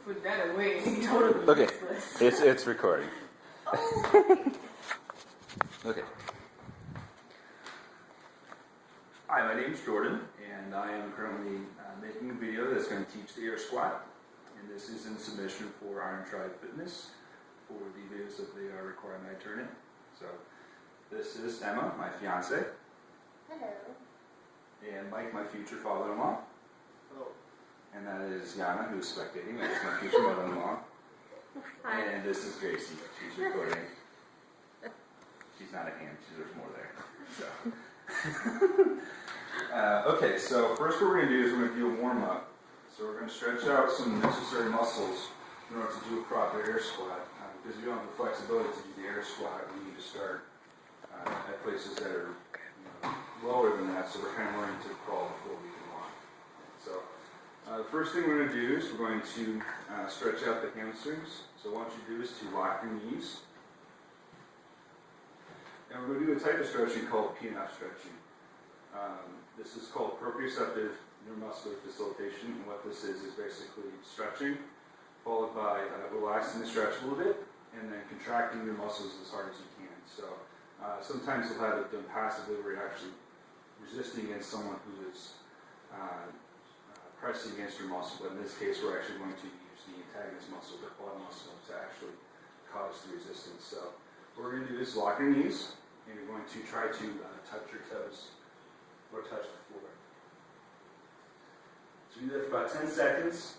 put that away. It's totally Okay, useless. it's recording. Oh. Okay. Hi, my name's Jordan, and I am currently making a video that's going to teach the air squat. And this is in submission for Iron Tribe Fitness for the videos that they are requiring I turn in. So this is Emma, my fiance. Hello. And Mike, my future father-in-law. Hello. And that is Yana, who's spectating. That is my future mother-in-law. Hi. And this is Gracie. She's recording. She's not a hand. There's more there. So. Okay, so first what we're going to do is we're going to do a warm-up. So we're going to stretch out some necessary muscles in order to do a proper air squat. Because we don't have the flexibility to do the air squat, we need to start at places that are lower than that. So we're kind of learning to crawl before we can walk. So the first thing we're going to do is we're going to stretch out the hamstrings. So what you do is to lock your knees. And we're going to do a type of stretching called PNF stretching. This is called proprioceptive neuromuscular facilitation. And what this is basically stretching, followed by relaxing the stretch a little bit, and then contracting your muscles as hard as you can. So sometimes you'll have it done passively where you're actually resisting against someone who is pressing against your muscle, but in this case we're actually going to use the antagonist muscle, the quad muscle, to actually cause the resistance. So what we're going to do is lock your knees, and you're going to try to touch your toes or touch the floor. So do that for about 10 seconds.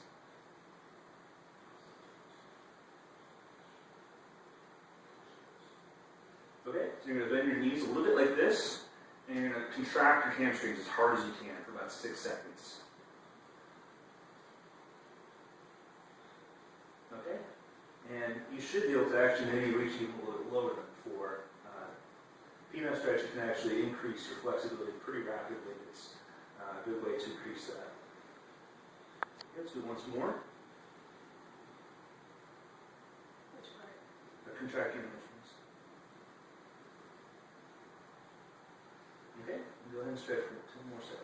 Okay, so you're going to bend your knees a little bit like this, and you're going to contract your hamstrings as hard as you can for about 6 seconds. Okay, and you should be able to actually maybe reach people a little lower than before. PNF stretching can actually increase your flexibility pretty rapidly. It's a good way to increase that. Okay, let's do it once more. Which part? Contract your hamstrings. Okay, go ahead and stretch for 10 more seconds.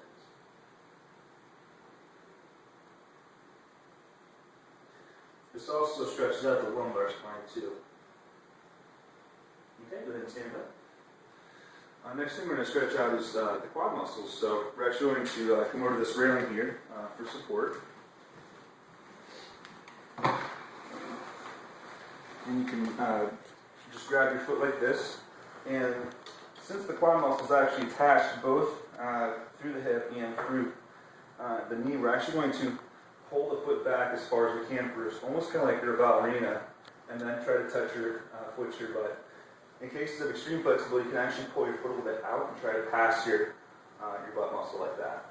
This also stretches out the lumbar spine too. Okay, go ahead and stand up. Next thing we're going to stretch out is the quad muscles. So we're actually going to come over to this railing here for support. And you can just grab your foot like this. And since the quad muscles actually attach both through the hip and through the knee, we're actually going to pull the foot back as far as we can first, almost kind of like you're a ballerina, and then try to touch your foot to your butt. In cases of extreme flexibility, you can actually pull your foot a little bit out and try to pass your butt muscle like that.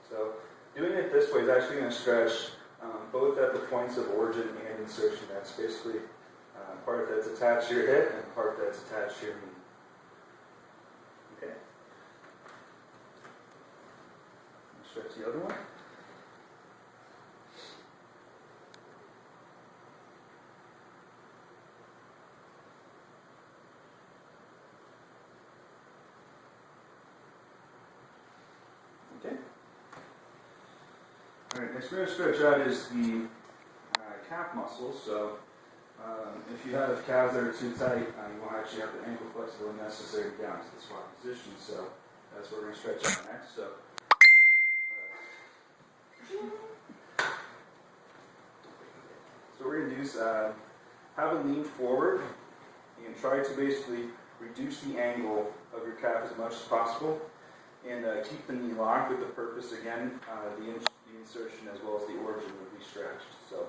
So doing it this way is actually going to stretch both at the points of origin and insertion. That's basically part that's attached to your hip and part that's attached to your knee. Okay. Stretch the other one. Okay. All right, next we're going to stretch out is the calf muscles. So if you have calves that are too tight, you won't actually have the ankle flexibility necessary to down to the squat position. So that's what we're going to stretch out next. So what we're going to do is have it lean forward and try to basically reduce the angle of your calf as much as possible, and keep the knee locked with the purpose, again, the insertion as well as the origin would be stretched. So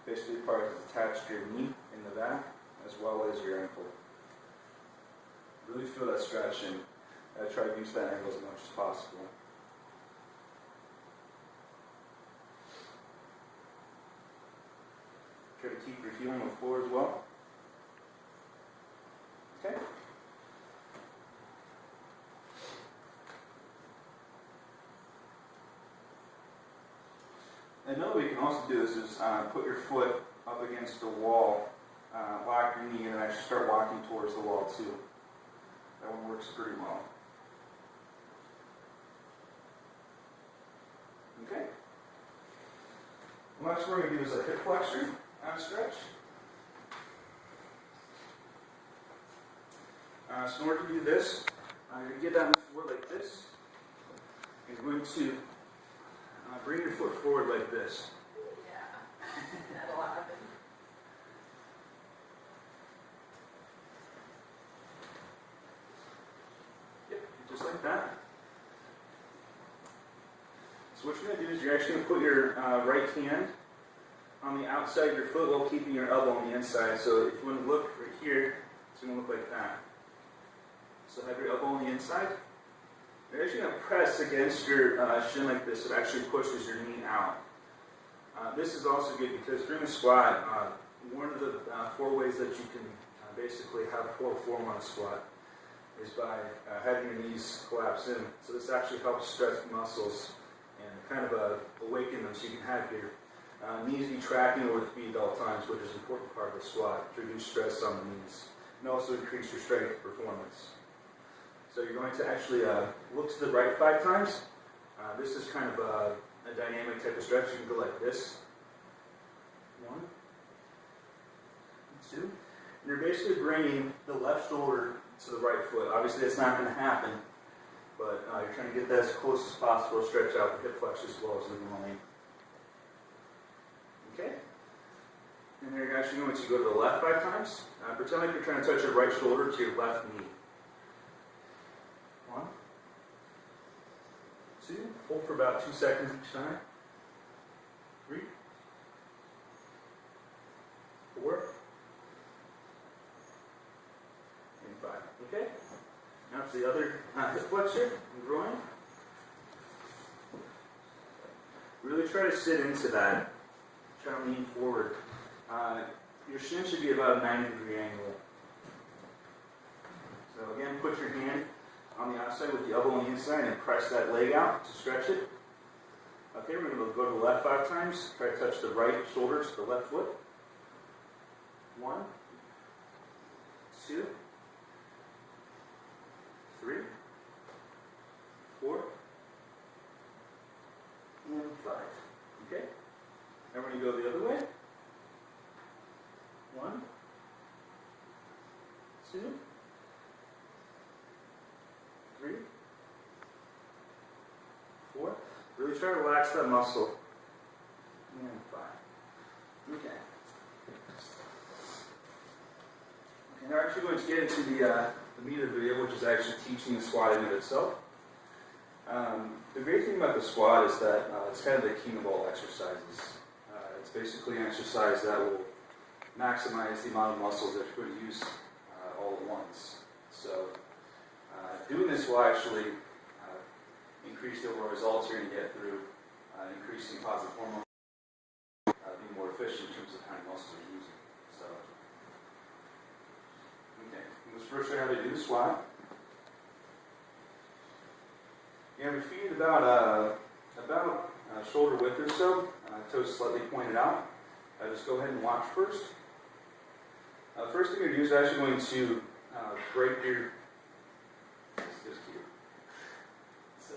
basically the part that's attached to your knee in the back as well as your ankle. Really feel that stretch and try to use that angle as much as possible. Try to keep your heel on the floor as well. Okay. Another way you can also do this is put your foot up against the wall, lock your knee, and then actually start walking towards the wall too. That one works pretty well. Okay? The next we're going to do is a hip flexor stretch. So in order to do this, you're going to get down on the floor like this. You're going to bring your foot forward like this. Yeah. That'll happen. Yep, just like that. So what you're going to do is you're actually going to put your right hand on the outside of your foot while keeping your elbow on the inside. So if you want to look right here, it's going to look like that. So have your elbow on the inside. You're actually going to press against your shin like this. It actually pushes your knee out. This is also good because during a squat, one of the 4 ways that you can basically have poor form on a squat is by having your knees collapse in. So this actually helps stretch muscles and kind of awaken them so you can have your knees be tracking over the feet at all times, which is an important part of the squat to reduce stress on the knees and also increase your strength performance. So you're going to actually look to the right 5 times. This is kind of a dynamic type of stretch. You can go like this. 1, 2. And you're basically bringing the left shoulder to the right foot. Obviously, that's not going to happen, but you're trying to get that as close as possible to stretch out the hip flexors as well as the knee. Okay? And then you're actually going to go to the left 5 times. Pretend like you're trying to touch your right shoulder to your left knee. 1, 2. Hold for about 2 seconds each time. 3, 4, and 5. Okay? Now to the other hip flexor and groin. Really try to sit into that. Try to lean forward. Your shin should be about a 90-degree angle. So again, put your hand on the outside with the elbow on the inside and press that leg out to stretch it. Okay, we're going to go to the left 5 times. Try to touch the right shoulder to the left foot. 1, 2, 3, 4, and 5. Okay? Now we're going to go the other way. 1, 2, 3, 4. Really try to relax that muscle. And 5. Okay. And we're actually going to get into the meat of the video, which is actually teaching the squat in of itself. The great thing about the squat is that it's kind of the king of all exercises. It's basically an exercise that will maximize the amount of muscles that you're going to use all at once. So doing this will actually increase the overall results you're going to get through increasing positive hormone, being more efficient in terms of how many muscles you're using. So, okay, let's first show you how to do the squat. You have your feet about shoulder width or so, toes slightly pointed out. Just go ahead and watch first. First thing you're going to do is actually going to break your. Just cute. So,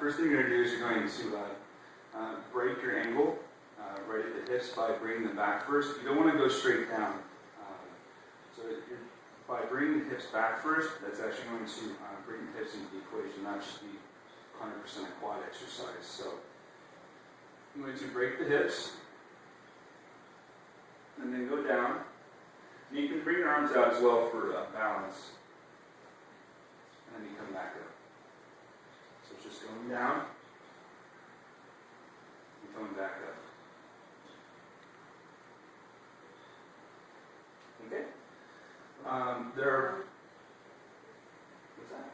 first thing you're going to do is you're going to break your angle right at the hips by bringing them back first. You don't want to go straight down. So by bringing the hips back first, that's actually going to bring the hips into the equation, not just be 100% a quad exercise. So I'm going to break the hips and then go down. And you can bring your arms out as well for balance. And then you come back up. So it's just going down and coming back up. Okay? There are. What's that?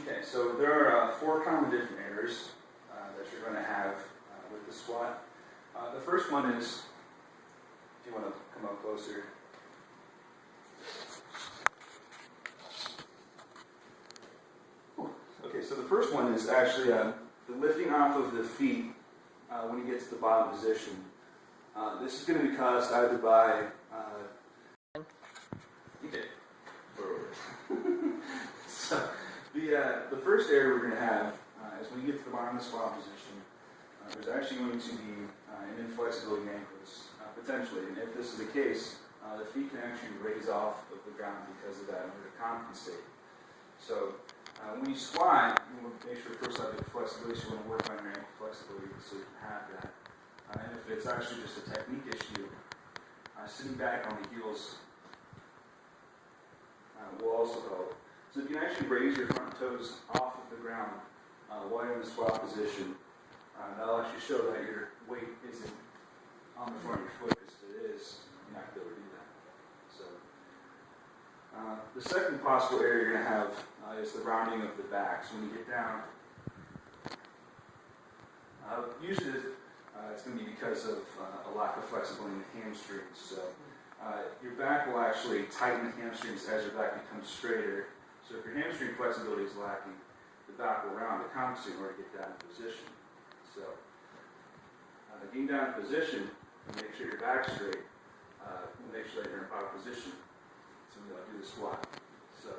Okay, so there are 4 common different errors that you're going to have with the squat. The first one is, if you want to come up closer. Okay, so the first one is actually the lifting off of the feet when you get to the bottom position. This is going to be caused either by... okay, forward. The first area we're going to have is when you get to the bottom of the squat position, there's actually going to be an inflexibility in ankles, potentially. And if this is the case, the feet can actually raise off of the ground because of that in order to compensate. So when you squat, you want to make sure first have the flexibility, so you want to work on your ankle flexibility so you can have that. And if it's actually just a technique issue, sitting back on the heels will also help. So if you can actually raise your front toes off of the ground while you're in the squat position, that'll actually show that your weight isn't on the front of your foot, because if it is, you're not going to be able to do that. So the second possible area you're going to have is the rounding of the back. So when you get down, usually it's going to be because of a lack of flexibility in the hamstrings. So your back will actually tighten the hamstrings as your back becomes straighter. So if your hamstring flexibility is lacking, the back will round to compensate in order to get down in position. So getting down in position, make sure your back's straight. Make sure that you're in a proper position to do the squat. So,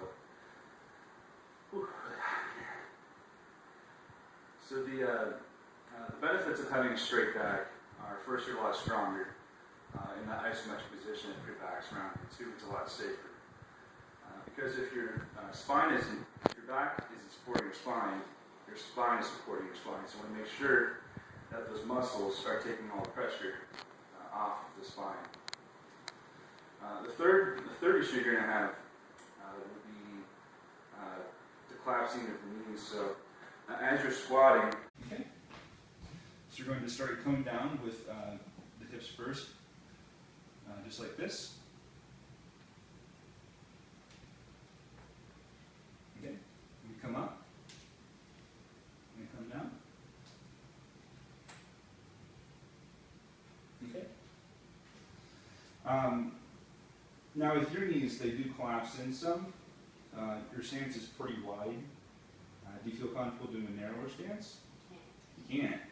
the benefits of having a straight back are, first, you're a lot stronger in that isometric position if your back's rounded. Two, it's a lot safer. Because if your back isn't supporting your spine is supporting your spine. So we want to make sure that those muscles are taking all the pressure off of the spine. The third issue you're going to have would be the collapsing of the knees. So as you're squatting, okay. So you're going to start coming down with the hips first, just like this. Okay, you come up, and come down. Okay. Now with your knees, they do collapse in some. Your stance is pretty wide. Do you feel comfortable doing a narrower stance? You can't.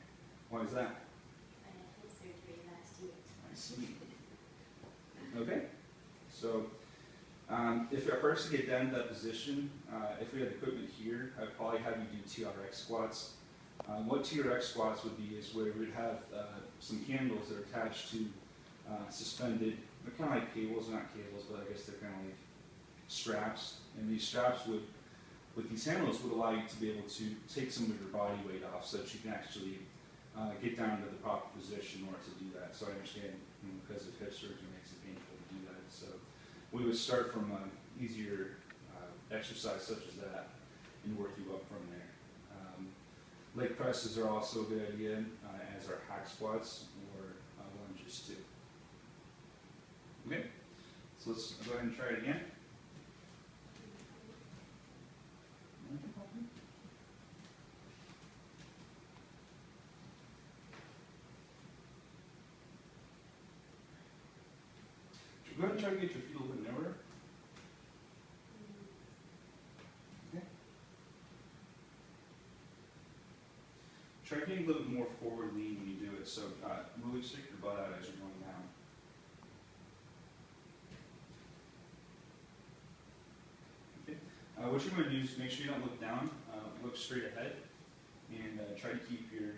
Why is that? I had hip surgery last year. I see. Okay. So if a person get down to that position, if we had equipment here, I'd probably have you do TRX squats. What TRX squats would be is where we'd have some handles that are attached to suspended. They're kind of like cables, not cables, but I guess they're kind of like straps. And these straps would, with these handles, would allow you to be able to take some of your body weight off so that you can actually get down to the proper position in order to do that. So I understand, because of hip surgery, it makes it painful to do that. So we would start from an easier exercise such as that and work you up from there. Leg presses are also a good idea, as are hack squats or lunges too. Okay, so let's go ahead and try it again. Go ahead and try to get your feet a little bit narrower. Okay. Try getting a little bit more forward lean when you do it, so really stick your butt out as you're going down. Okay. What you're going to do is make sure you don't look down, look straight ahead, and try to keep your,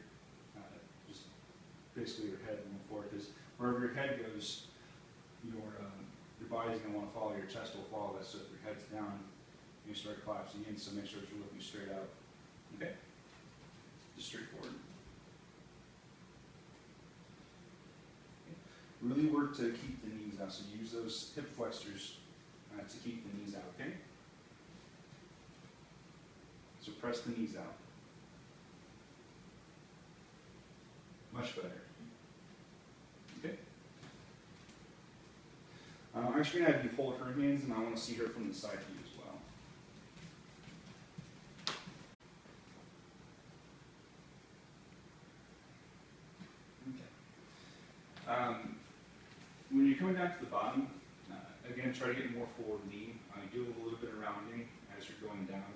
just basically your head moving forward, because wherever your head goes, your body's going to want to follow, your chest will follow that, so if your head's down, you start collapsing in, so make sure that you're looking straight out. Okay? Just straight forward. Okay. Really work to keep the knees out, so use those hip flexors to keep the knees out, okay? So press the knees out. Much better. Okay? I'm actually going to have you hold her hands, and I want to see her from the side view as well. Okay. When you're coming down to the bottom, again, try to get more forward lean. Do a little bit of rounding as you're going down.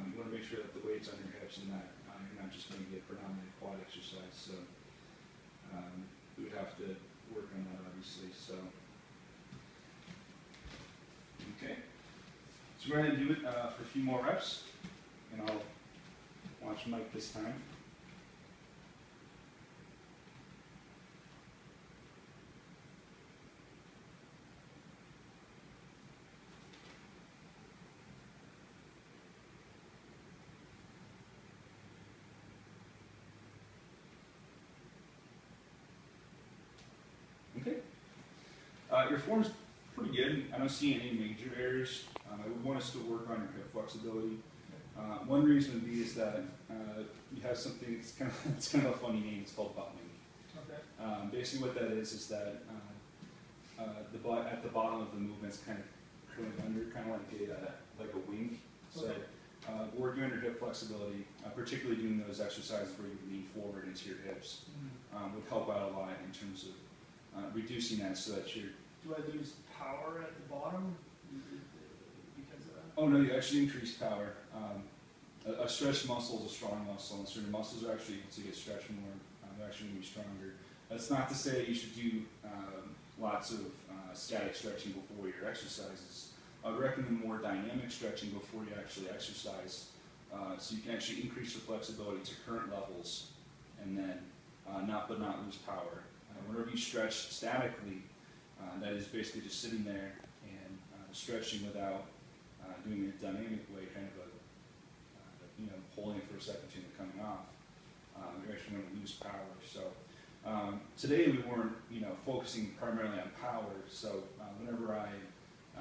You want to make sure that the weight's on your hips and that you're not just going to get predominantly quad exercise. So we would have to work on that, obviously. So. Okay, so So we're going to do it for a few more reps, and I'll watch Mike this time. Okay. Your form's pretty good. I don't see any major errors. I would want to still work on your hip flexibility. One reason would be is that you have something, it's kind of a funny name, it's called butt wing. Okay. Basically what that is that the butt at the bottom of the movement's kind of curling under, kind of like a wing. So working on your hip flexibility, particularly doing those exercises where you lean forward into your hips, would help out a lot in terms of reducing that so that you're... Do I lose power at the bottom because of that? Oh no, you actually increase power. A stretched muscle is a strong muscle, and so your muscles are actually able to get stretched more. They're actually going to be stronger. That's not to say you should do lots of static stretching before your exercises. I would recommend more dynamic stretching before you actually exercise, so you can actually increase your flexibility to current levels, and then not lose power. Whenever you stretch statically, that is basically just sitting there and stretching without doing it a dynamic way, kind of holding it for a second to coming off. You're actually going to lose power. So today we weren't focusing primarily on power. So whenever I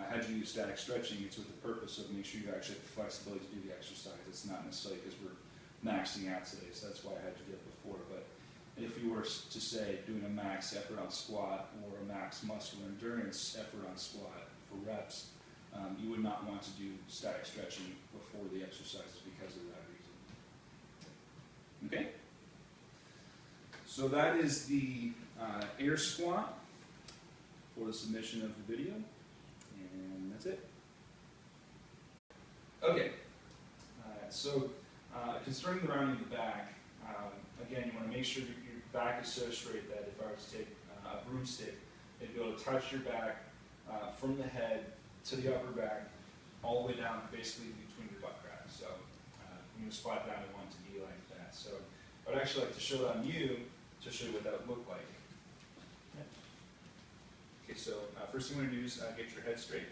had you use static stretching, it's with the purpose of making sure you actually have the flexibility to do the exercise. It's not necessarily because we're maxing out today. So that's why I had you do it before. But if you were to say doing a max effort on squat or a max muscular endurance effort on squat for reps, you would not want to do static stretching before the exercises because of that reason. Okay? So that is the air squat for the submission of the video, and that's it. Okay, so concerning the rounding of the back, again, you want to make sure that your back is so straight that if I were to take a broomstick, it'd be able to touch your back from the head to the upper back, all the way down basically between your butt cracks. So when you squat down, I want it to be like that. So I would actually like to show that on you to show you what that would look like. Okay, so first thing we're going to do is get your head straight.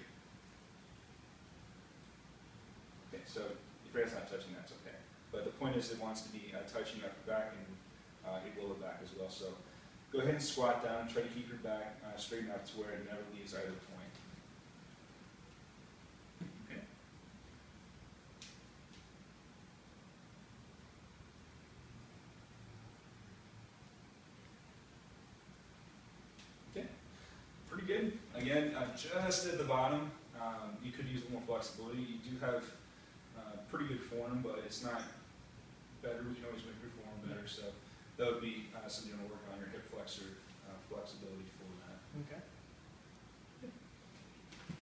Okay, so if your head's not touching, that's okay. But the point is it wants to be touching your upper back and your lower back as well. So go ahead and squat down. Try to keep your back straight enough to where it never leaves either point. Okay. Okay. Pretty good. Again, just at the bottom, you could use a little more flexibility. You do have pretty good form, but it's not better. We can always make your form better. So that would be something to work on your hip flexor flexibility for that. Okay.